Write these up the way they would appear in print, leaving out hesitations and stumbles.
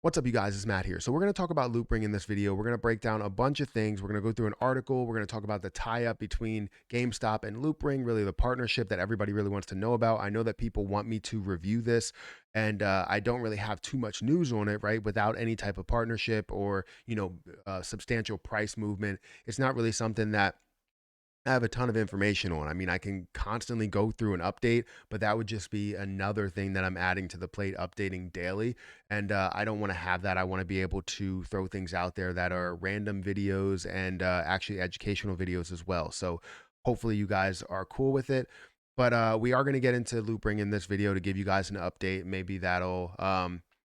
What's up, you guys? It's Matt here. So we're going to talk about Loopring in this video. We're going to break down a bunch of things. We're going to go through an article. We're going to talk about the tie-up between Gamestop and Loopring, really the partnership that everybody really wants to know about. I know that people want me to review this, and I don't really have too much news on it, right? Without any type of partnership or, substantial price movement, it's not really something that I have a ton of information on. I mean, I can constantly go through an update, but that would just be another thing that I'm adding to the plate, updating daily. And I don't want to have that. I want to be able to throw things out there that are random videos and actually educational videos as well. So hopefully you guys are cool with it. But we are going to get into Loopring in this video to give you guys an update. Maybe that'll,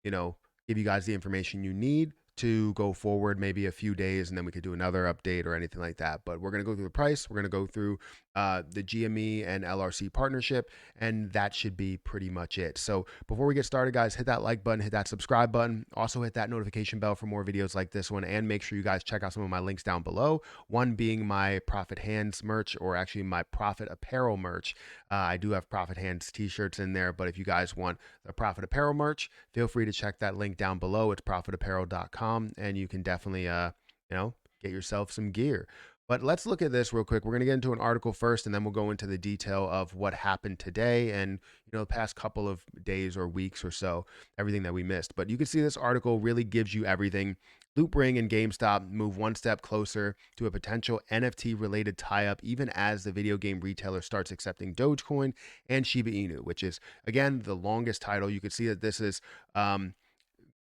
you know, give you guys the information you need to go forward maybe a few days, and then we could do another update or anything like that. But we're going to go through the price, we're going to go through the GME and LRC partnership, and that should be pretty much it. So before we get started, guys, hit that like button, hit that subscribe button, also hit that notification bell for more videos like this one, and make sure you guys check out some of my links down below, one being my Profit Hands merch, or actually my Profit Apparel merch. I do have Profit Hands t-shirts in there, but if you guys want the Profit Apparel merch, feel free to check that link down below. It's profitapparel.com, and you can definitely, get yourself some gear. But let's look at this real quick. We're going to get into an article first, and then we'll go into the detail of what happened today and, the past couple of days or weeks or so, everything that we missed. But you can see this article really gives you everything. Loopring and GameStop move one step closer to a potential NFT-related tie-up, even as the video game retailer starts accepting Dogecoin and Shiba Inu, which is, again, the longest title. You can see that this is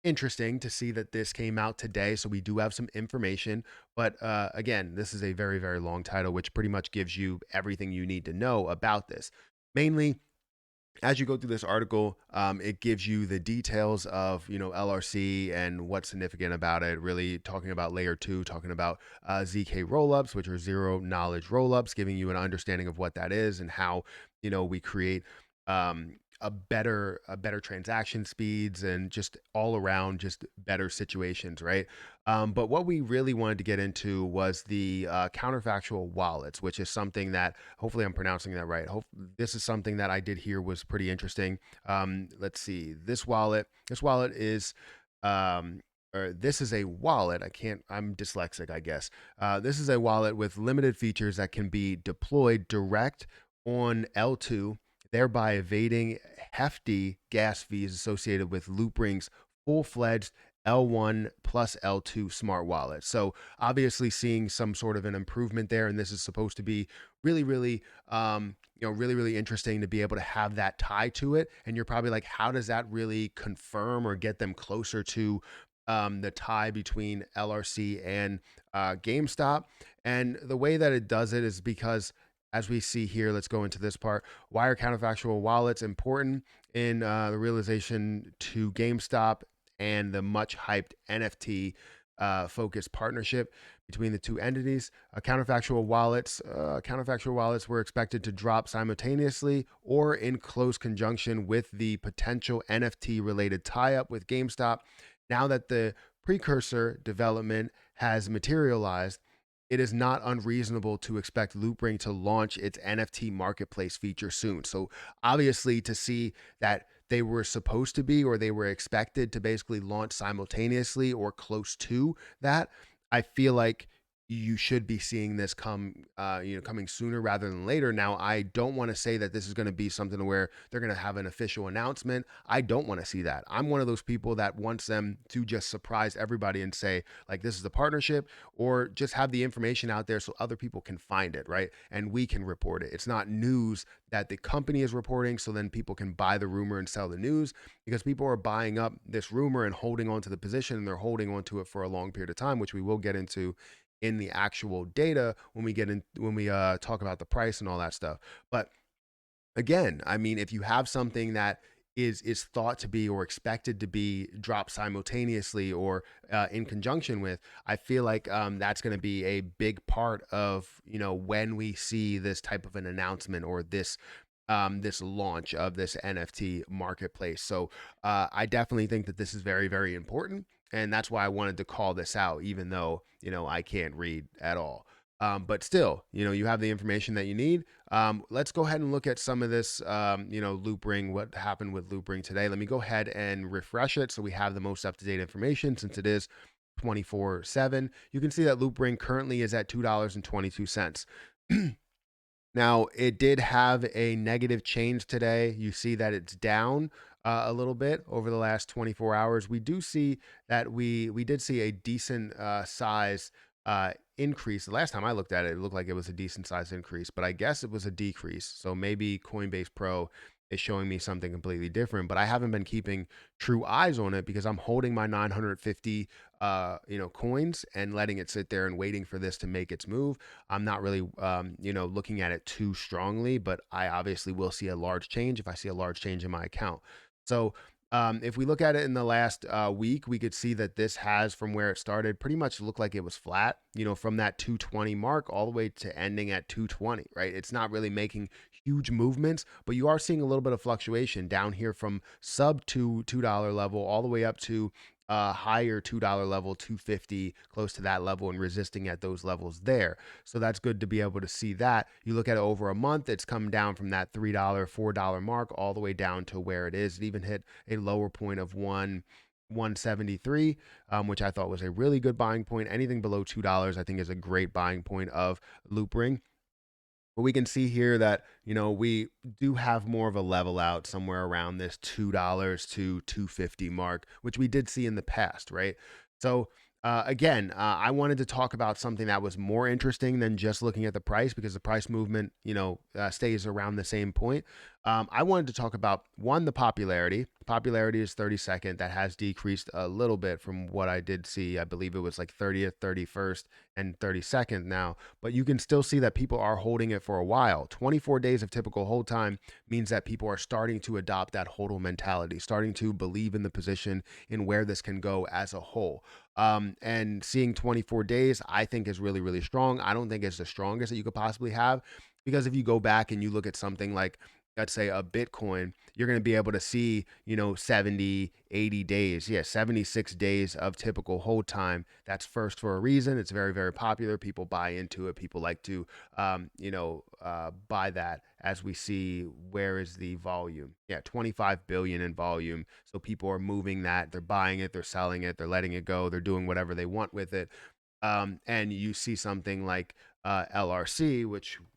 interesting to see that this came out today. So we do have some information, but again, this is a very, very long title, which pretty much gives you everything you need to know about this. Mainly, as you go through this article, it gives you the details of, LRC and what's significant about it, really talking about layer two, talking about ZK rollups, which are zero knowledge rollups, giving you an understanding of what that is and how, we create a better transaction speeds and just all around just better situations, right? But what we really wanted to get into was the counterfactual wallets, which is something that, hopefully I'm pronouncing that right. This is something that I did hear was pretty interesting. Let's see, this wallet is or this is a wallet. I'm dyslexic, I guess. This is a wallet with limited features that can be deployed direct on L2, thereby evading hefty gas fees associated with Loopring's full-fledged L1 plus L2 smart wallet. So obviously seeing some sort of an improvement there, and this is supposed to be really, really, really, really interesting to be able to have that tie to it. And you're probably like, how does that really confirm or get them closer to the tie between LRC and GameStop? And the way that it does it is because, as we see here, let's go into this part. Why are counterfactual wallets important in the realization to GameStop and the much hyped NFT focused partnership between the two entities? Counterfactual wallets were expected to drop simultaneously or in close conjunction with the potential NFT related tie-up with GameStop. Now that the precursor development has materialized, it is not unreasonable to expect Loopring to launch its NFT marketplace feature soon. So obviously, to see that they were supposed to be, or they were expected to basically launch simultaneously or close to that, I feel like you should be seeing this coming sooner rather than later. Now, I don't want to say that this is going to be something where they're going to have an official announcement. I don't want to see that. I'm one of those people that wants them to just surprise everybody and say, like, this is the partnership, or just have the information out there so other people can find it, right? And we can report it. It's not news that the company is reporting, so then people can buy the rumor and sell the news, because people are buying up this rumor and holding on to the position, and they're holding on to it for a long period of time, which we will get into in the actual data when we talk about the price and all that stuff. But again, I mean, if you have something that is thought to be or expected to be dropped simultaneously or in conjunction with, I feel like that's going to be a big part of, when we see this type of an announcement or this launch of this NFT marketplace. So I definitely think that this is very, very important. And that's why I wanted to call this out, even though, I can't read at all. But still, you have the information that you need. Let's go ahead and look at some of this, Loopring, what happened with Loopring today. Let me go ahead and refresh it so we have the most up-to-date information since it is 24/7. You can see that Loopring currently is at $2.22. Now, it did have a negative change today. You see that it's down a little bit over the last 24 hours. We do see that we did see a decent size increase. The last time I looked at it, it looked like it was a decent size increase, but I guess it was a decrease. So maybe Coinbase Pro is showing me something completely different, but I haven't been keeping true eyes on it because I'm holding my 950 coins and letting it sit there and waiting for this to make its move. I'm not really, looking at it too strongly, but I obviously will see a large change if I see a large change in my account. So if we look at it in the last week, we could see that this has, from where it started, pretty much looked like it was flat, from that 220 mark all the way to ending at 220, right? It's not really making huge movements, but you are seeing a little bit of fluctuation down here from sub $2 level all the way up to higher $2 level, 250, close to that level, and resisting at those levels there. So that's good to be able to see that. You look at it over a month, it's come down from that $3, $4 mark all the way down to where it is. It even hit a lower point of 173, which I thought was a really good buying point. Anything below $2, I think, is a great buying point of Loopring. But we can see here that, we do have more of a level out somewhere around this $2 to 250 mark, which we did see in the past, right? So again, I wanted to talk about something that was more interesting than just looking at the price, because the price movement, stays around the same point. I wanted to talk about, one, the popularity. Popularity is 32nd. That has decreased a little bit from what I did see. I believe it was like 30th, 31st, and 32nd now, but you can still see that people are holding it for a while. 24 days of typical hold time means that people are starting to adopt that hodl mentality, starting to believe in the position, in where this can go as a whole. And seeing 24 days, I think, is really, really strong. I don't think it's the strongest that you could possibly have, because if you go back and you look at something like, let's say, a Bitcoin, you're going to be able to see, 70, 80 days. Yeah, 76 days of typical hold time. That's first for a reason. It's very, very popular. People buy into it. People like to, buy that, as we see, where is the volume? Yeah, 25 billion in volume. So people are moving that. They're buying it. They're selling it. They're letting it go. They're doing whatever they want with it. And you see something like LRC, which would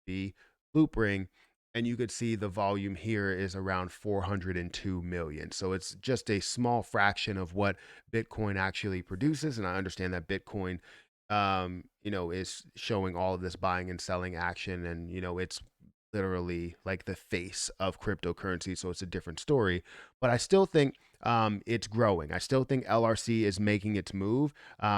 be Loopring, and you could see the volume here is around 402 million. So it's just a small fraction of what Bitcoin actually produces. And I understand that Bitcoin, is showing all of this buying and selling action, and it's literally like the face of cryptocurrency. So it's a different story, but I still think it's growing. I still think LRC is making its move,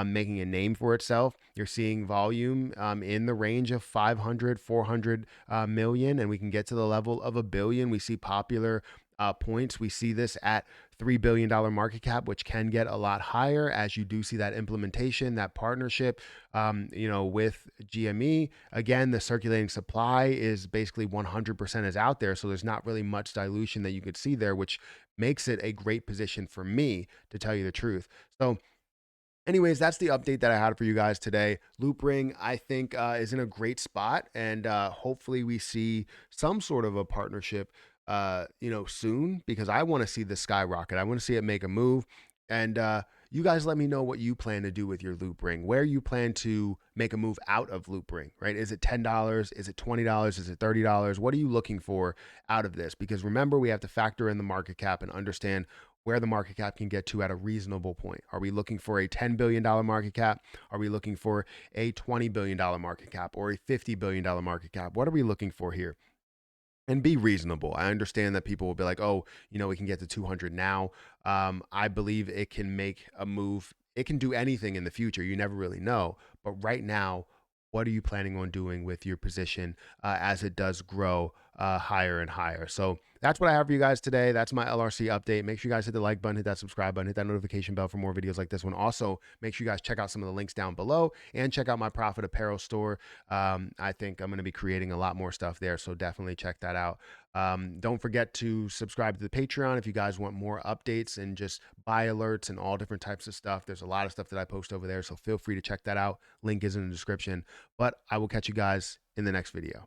making a name for itself. You're seeing volume in the range of 500, 400 million, and we can get to the level of a billion. We see popular points. We see this at $3 billion market cap, which can get a lot higher as you do see that implementation, that partnership, with GME. Again, the circulating supply is basically 100% is out there. So there's not really much dilution that you could see there, which makes it a great position for me, to tell you the truth. So anyways, that's the update that I had for you guys today. Loopring, I think, is in a great spot, and hopefully we see some sort of a partnership, soon, because I want to see the skyrocket. I want to see it make a move, and you guys let me know what you plan to do with your Loopring, where you plan to make a move out of Loopring, right? Is it $10? Is it $20? Is it $30? What are you looking for out of this? Because remember, we have to factor in the market cap and understand where the market cap can get to at a reasonable point. Are we looking for a $10 billion market cap? Are we looking for a $20 billion market cap, or a $50 billion market cap? What are we looking for here? And be reasonable. I understand that people will be like, oh, we can get to 200 now. I believe it can make a move. It can do anything in the future. You never really know. But right now, what are you planning on doing with your position as it does grow higher and higher. So that's what I have for you guys today. That's my LRC update. Make sure you guys hit the like button, hit that subscribe button, hit that notification bell for more videos like this one. Also, make sure you guys check out some of the links down below and check out my Profit Apparel store. I think I'm going to be creating a lot more stuff there, so definitely check that out. Don't forget to subscribe to the Patreon if you guys want more updates and just buy alerts and all different types of stuff. There's a lot of stuff that I post over there, so feel free to check that out. Link is in the description. But I will catch you guys in the next video.